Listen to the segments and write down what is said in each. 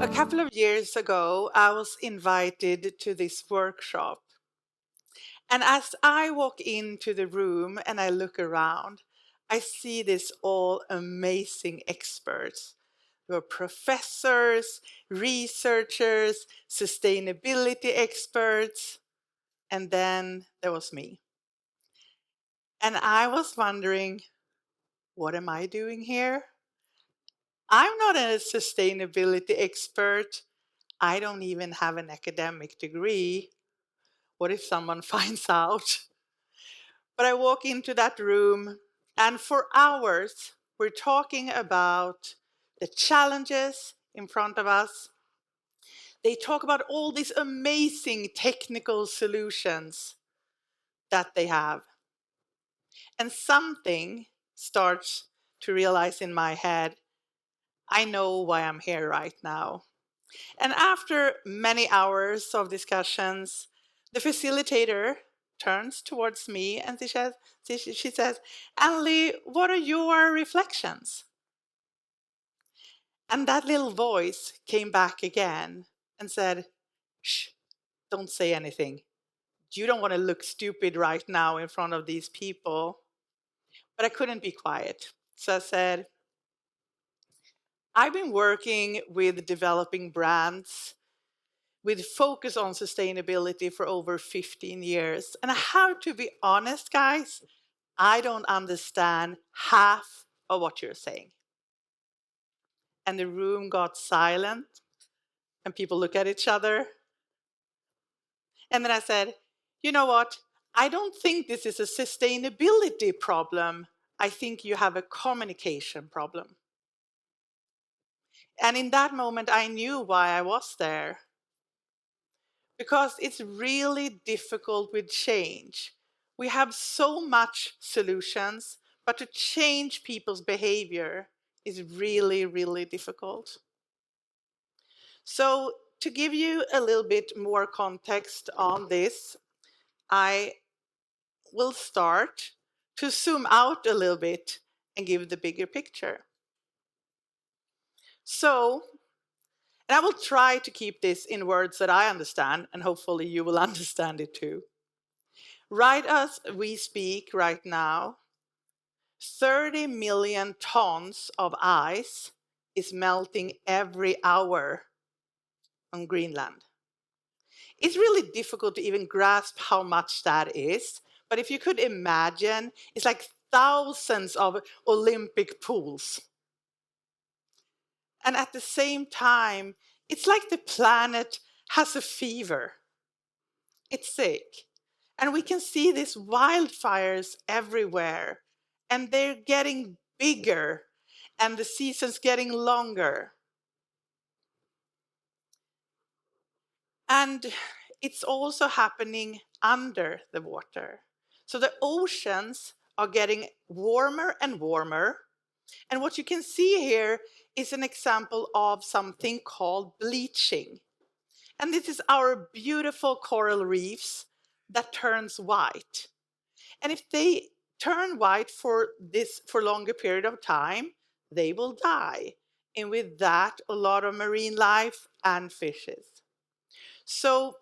A couple of years ago, I was invited to this workshop. And as I walk into the room and I look around, I see this all amazing experts. There were professors, researchers, sustainability experts, and then there was me. And I was wondering, what am I doing here? I'm not a sustainability expert. I don't even have an academic degree. What if someone finds out? But I walk into that room, and for hours, we're talking about the challenges in front of us. They talk about all these amazing technical solutions that they have. And something starts to realize in my head, I know why I'm here right now. And after many hours of discussions, the facilitator turns towards me and she says, Anneli, what are your reflections? And that little voice came back again and said, shh, don't say anything. You don't want to look stupid right now in front of these people. But I couldn't be quiet. So I said, I've been working with developing brands with focus on sustainability for over 15 years. And I have to be honest, guys, I don't understand half of what you're saying. And the room got silent, and people look at each other. And then I said, you know what? I don't think this is a sustainability problem. I think you have a communication problem. And in that moment, I knew why I was there. Because it's really difficult with change. We have so much solutions, but to change people's behavior is really, really difficult. So to give you a little bit more context on this, I will start to zoom out a little bit and give the bigger picture. So, and I will try to keep this in words that I understand, and hopefully you will understand it too. Right as we speak right now, 30 million tons of ice is melting every hour on Greenland. It's really difficult to even grasp how much that is, but if you could imagine, it's like thousands of Olympic pools. And at the same time, it's like the planet has a fever. It's sick. And we can see these wildfires everywhere, and they're getting bigger, and the season's getting longer. And it's also happening under the water. So the oceans are getting warmer and warmer. And what you can see here is an example of something called bleaching. And this is our beautiful coral reefs that turns white. And if they turn white for longer period of time, they will die. And with that, a lot of marine life and fishes. So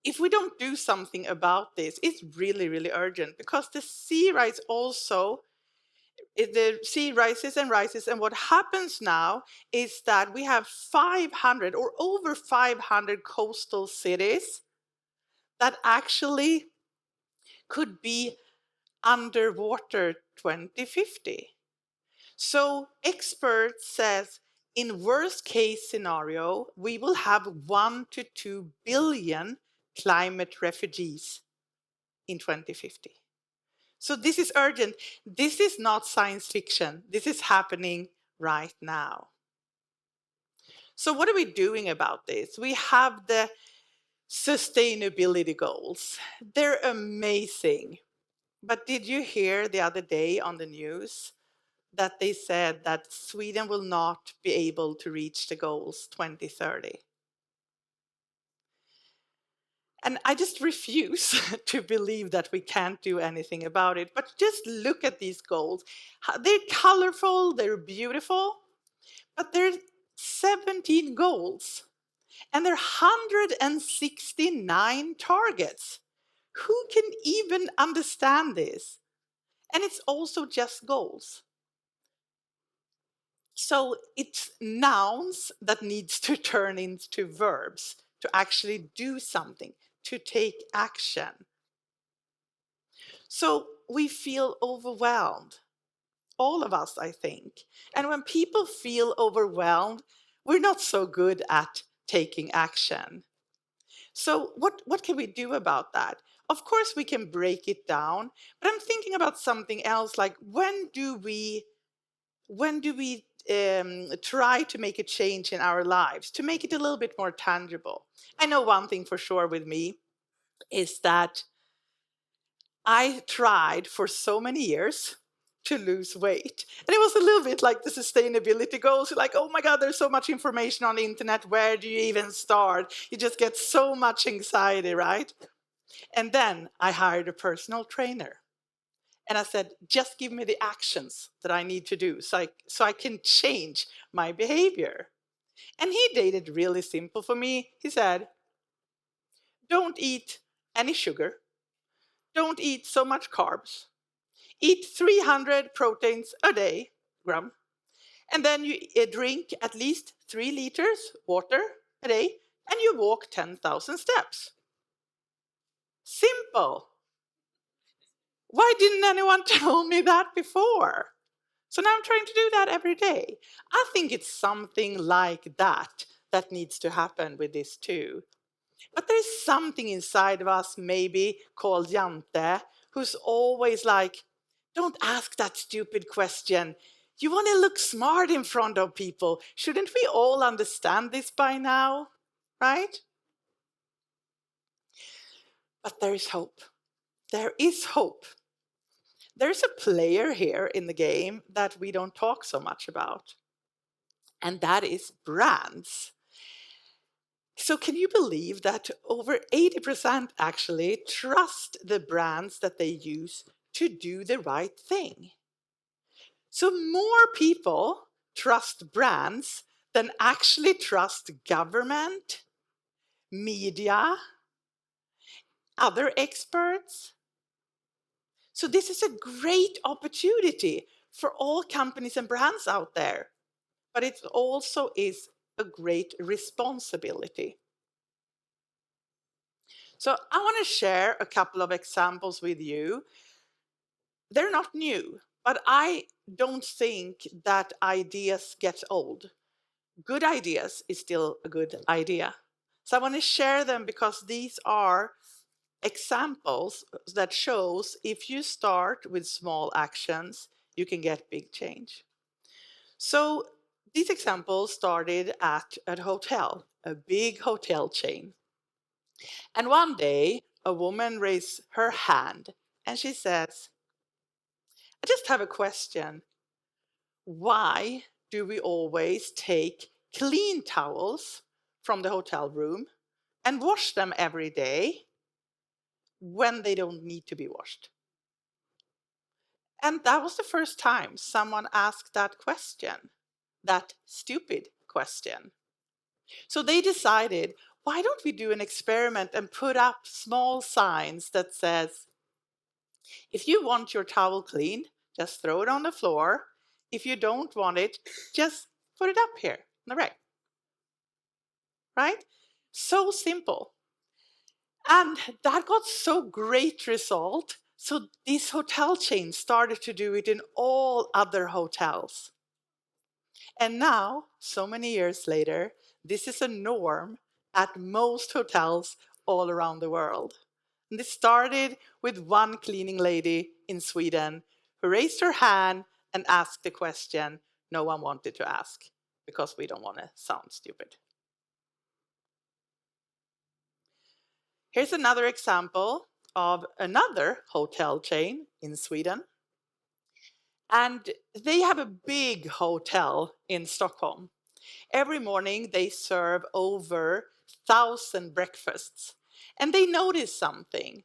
if we don't do something about this, it's really, really urgent because the sea rise also, the sea rises and rises. And what happens now is that we have 500 or over 500 coastal cities that actually could be underwater 2050. So experts says in worst case scenario, we will have 1 to 2 billion climate refugees in 2050. So this is urgent. This is not science fiction. This is happening right now. So what are we doing about this? We have the sustainability goals. They're amazing. But did you hear the other day on the news that they said that Sweden will not be able to reach the goals 2030? And I just refuse to believe that we can't do anything about it. But just look at these goals. They're colorful, they're beautiful, but there's 17 goals and there are 169 targets. Who can even understand this? And it's also just goals. So it's nouns that needs to turn into verbs to actually do something, to take action. So we feel overwhelmed, all of us, I think. And when people feel overwhelmed, we're not so good at taking action. So what can we do about that? Of course, we can break it down, but I'm thinking about something else, like when do we try to make a change in our lives, to make it a little bit more tangible? I know one thing for sure with me is that I tried for so many years to lose weight. And it was a little bit like the sustainability goals. You're like, oh my God, there's so much information on the internet. Where do you even start? You just get so much anxiety, right? And then I hired a personal trainer. And I said, just give me the actions that I need to do so I can change my behavior. And he made it really simple for me. He said, don't eat any sugar. Don't eat so much carbs. Eat 300 proteins a day, gram. And then you drink at least 3 liters water a day. And you walk 10,000 steps. Simple. Why didn't anyone tell me that before? So now I'm trying to do that every day. I think it's something like that that needs to happen with this too. But there's something inside of us, maybe called Jante, who's always like, don't ask that stupid question. You want to look smart in front of people. Shouldn't we all understand this by now? Right? But there is hope. There is hope. There's a player here in the game that we don't talk so much about, and that is brands. So can you believe that over 80% actually trust the brands that they use to do the right thing? So more people trust brands than actually trust government, media, other experts. So this is a great opportunity for all companies and brands out there, but it also is a great responsibility. So I want to share a couple of examples with you. They're not new, but I don't think that ideas get old. Good ideas is still a good idea. So I want to share them because these are examples that shows if you start with small actions, you can get big change. So these examples started at a hotel, a big hotel chain. And one day, a woman raised her hand and she says, I just have a question. Why do we always take clean towels from the hotel room and wash them every day when they don't need to be washed? And that was the first time someone asked that question, that stupid question. So they decided, why don't we do an experiment and put up small signs that says, if you want your towel clean, just throw it on the floor. If you don't want it, just put it up here on the rack. Right? So simple. And that got so great result. So this hotel chain started to do it in all other hotels. And now, so many years later, this is a norm at most hotels all around the world. And this started with one cleaning lady in Sweden who raised her hand and asked the question no one wanted to ask because we don't want to sound stupid. Here's another example of another hotel chain in Sweden. And they have a big hotel in Stockholm. Every morning they serve over 1,000 breakfasts. And they noticed something,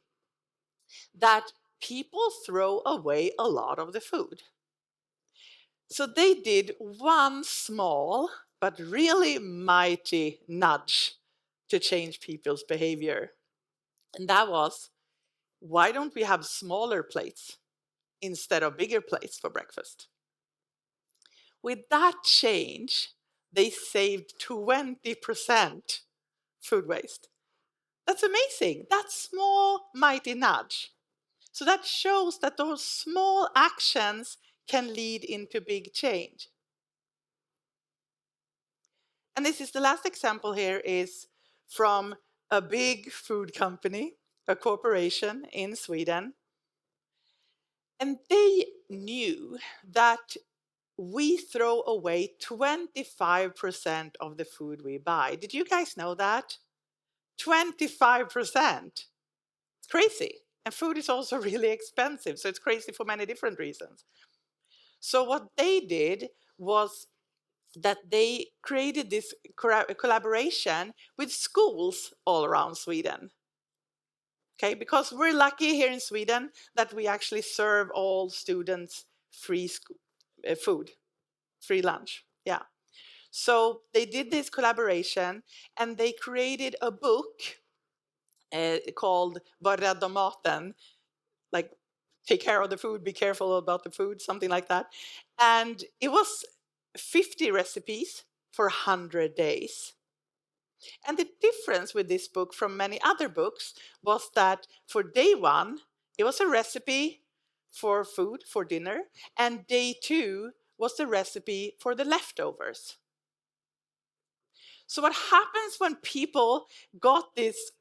that people throw away a lot of the food. So they did one small but really mighty nudge to change people's behavior. And that was, why don't we have smaller plates instead of bigger plates for breakfast? With that change, they saved 20% food waste. That's amazing. That small, mighty nudge. So that shows that those small actions can lead into big change. And this is the last example here is from a big food company, a corporation in Sweden. And they knew that we throw away 25% of the food we buy. Did you guys know that? 25%. It's crazy. And food is also really expensive, so it's crazy for many different reasons. So what they did was that they created this collaboration with schools all around Sweden. Okay, because we're lucky here in Sweden that we actually serve all students free food, free lunch. Yeah. So they did this collaboration and they created a book called Var rädd om maten, like take care of the food, be careful about the food, something like that. And it was 50 recipes for 100 days. And the difference with this book from many other books was that for day one, it was a recipe for food, for dinner, and day two was the recipe for the leftovers. So what happens when people got this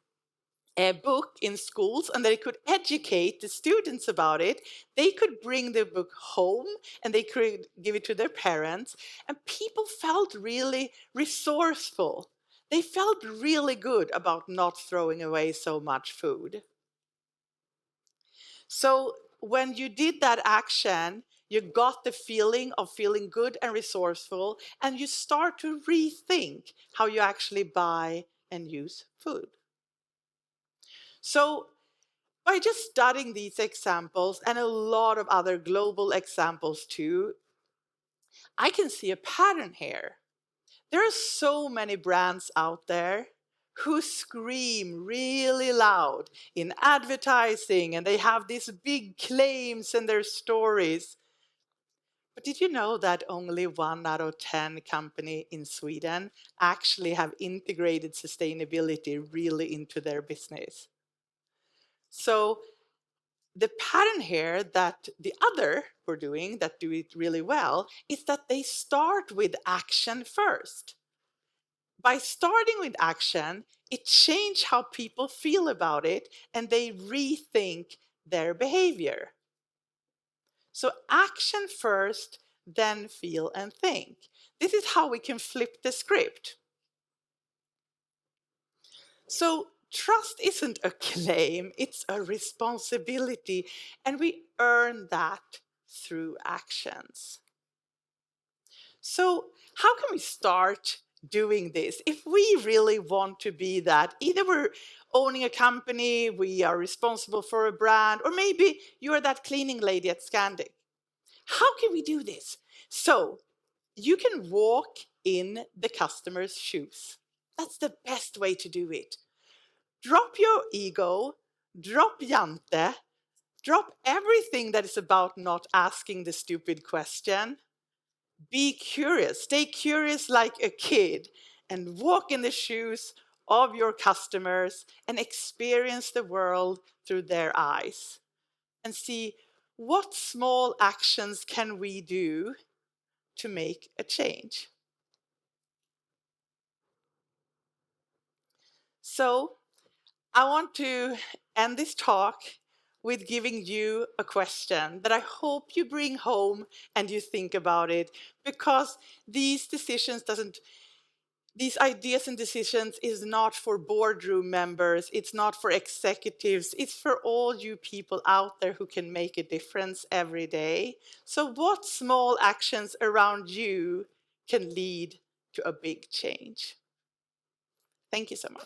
book in schools and they could educate the students about it, they could bring the book home and they could give it to their parents, and people felt really resourceful. They felt really good about not throwing away so much food. So when you did that action, you got the feeling of feeling good and resourceful, and you start to rethink how you actually buy and use food. So by just studying these examples and a lot of other global examples too, I can see a pattern here. There are so many brands out there who scream really loud in advertising, and they have these big claims in their stories. But did you know that only 1 out of 10 companies in Sweden actually have integrated sustainability really into their business? So the pattern here that the other were doing that do it really well is that they start with action first. By starting with action, it changed how people feel about it and they rethink their behavior. So action first, then feel and think. This is how we can flip the script. So trust isn't a claim, it's a responsibility, and we earn that through actions. So how can we start doing this if we really want to be that? Either we're owning a company, we are responsible for a brand, or maybe you're that cleaning lady at Scandic. How can we do this? So you can walk in the customer's shoes. That's the best way to do it. Drop your ego, drop jante, drop everything that is about not asking the stupid question. Be curious, stay curious like a kid, and walk in the shoes of your customers and experience the world through their eyes. And see, what small actions can we do to make a change? So I want to end this talk with giving you a question that I hope you bring home and you think about it, because these ideas and decisions is not for boardroom members, it's not for executives, it's for all you people out there who can make a difference every day. So what small actions around you can lead to a big change? Thank you so much.